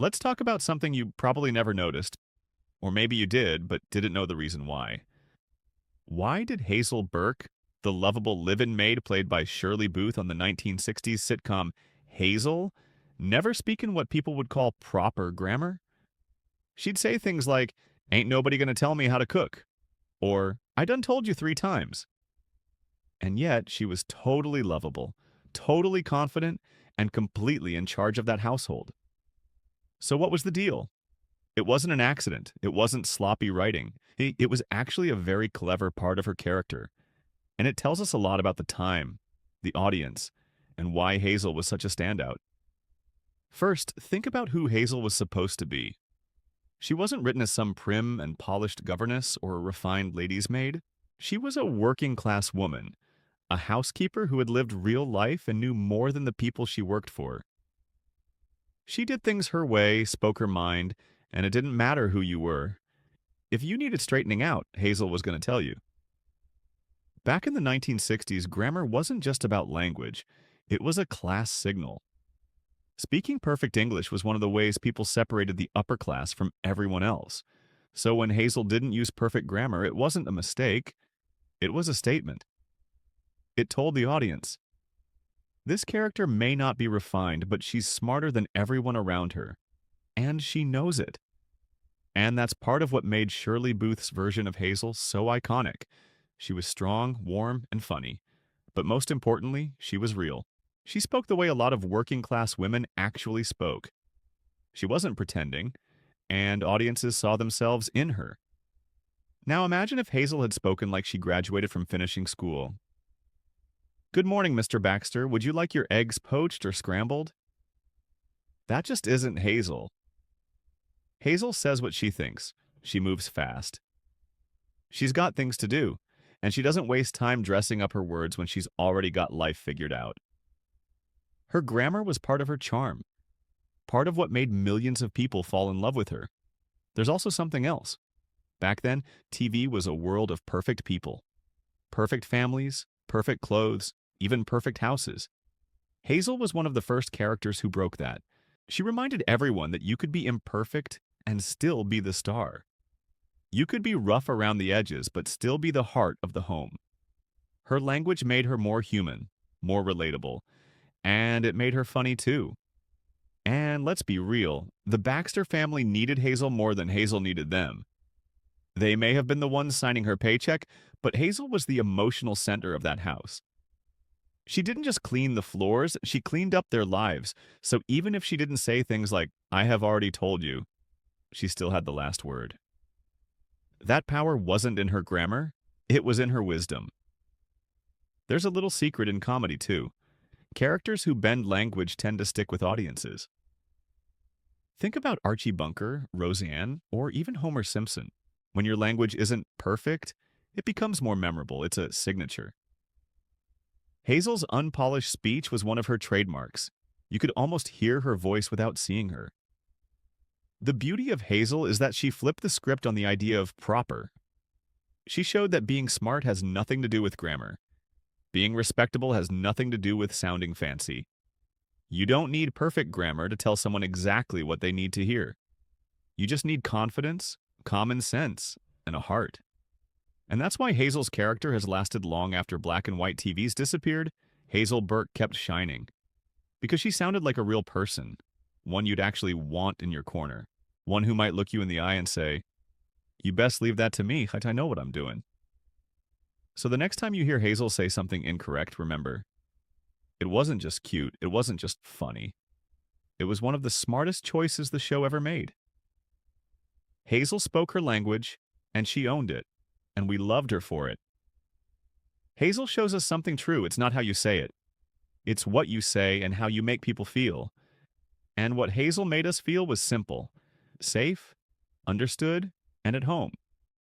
Let's talk about something you probably never noticed, or maybe you did, but didn't know the reason why. Why did Hazel Burke, the lovable live-in maid played by Shirley Booth on the 1960s sitcom Hazel, never speak in what people would call proper grammar? She'd say things like, "Ain't nobody gonna tell me how to cook," or "I done told you 3 times." And yet, she was totally lovable, totally confident, and completely in charge of that household. So what was the deal? It wasn't an accident. It wasn't sloppy writing. It was actually a very clever part of her character. And it tells us a lot about the time, the audience, and why Hazel was such a standout. First, think about who Hazel was supposed to be. She wasn't written as some prim and polished governess or a refined lady's maid. She was a working class woman, a housekeeper who had lived real life and knew more than the people she worked for. She did things her way, spoke her mind, and it didn't matter who you were. If you needed straightening out, Hazel was going to tell you. Back in the 1960s, grammar wasn't just about language, it was a class signal. Speaking perfect English was one of the ways people separated the upper class from everyone else. So when Hazel didn't use perfect grammar, it wasn't a mistake, it was a statement. It told the audience, this character may not be refined, but she's smarter than everyone around her. And she knows it. And that's part of what made Shirley Booth's version of Hazel so iconic. She was strong, warm, and funny. But most importantly, she was real. She spoke the way a lot of working-class women actually spoke. She wasn't pretending, and audiences saw themselves in her. Now imagine if Hazel had spoken like she graduated from finishing school. "Good morning, Mr. Baxter. Would you like your eggs poached or scrambled?" That just isn't Hazel. Hazel says what she thinks. She moves fast. She's got things to do, and she doesn't waste time dressing up her words when she's already got life figured out. Her grammar was part of her charm, part of what made millions of people fall in love with her. There's also something else. Back then, TV was a world of perfect people. Perfect families, perfect clothes, even perfect houses. Hazel was one of the first characters who broke that. She reminded everyone that you could be imperfect and still be the star. You could be rough around the edges, but still be the heart of the home. Her language made her more human, more relatable, and it made her funny too. And let's be real, the Baxter family needed Hazel more than Hazel needed them. They may have been the ones signing her paycheck, but Hazel was the emotional center of that house. She didn't just clean the floors, she cleaned up their lives. So even if she didn't say things like, "I have already told you," she still had the last word. That power wasn't in her grammar, it was in her wisdom. There's a little secret in comedy, too. Characters who bend language tend to stick with audiences. Think about Archie Bunker, Roseanne, or even Homer Simpson. When your language isn't perfect, it becomes more memorable. It's a signature. Hazel's unpolished speech was one of her trademarks. You could almost hear her voice without seeing her. The beauty of Hazel is that she flipped the script on the idea of proper. She showed that being smart has nothing to do with grammar. Being respectable has nothing to do with sounding fancy. You don't need perfect grammar to tell someone exactly what they need to hear. You just need confidence, common sense, and a heart. And that's why Hazel's character has lasted long after black and white TVs disappeared. Hazel Burke kept shining. Because she sounded like a real person, one you'd actually want in your corner, one who might look you in the eye and say, "You best leave that to me, I know what I'm doing." So the next time you hear Hazel say something incorrect, remember, it wasn't just cute, it wasn't just funny. It was one of the smartest choices the show ever made. Hazel spoke her language, and she owned it, and we loved her for it. Hazel shows us something true. It's not how you say it. It's what you say and how you make people feel. And what Hazel made us feel was simple, safe, understood, and at home.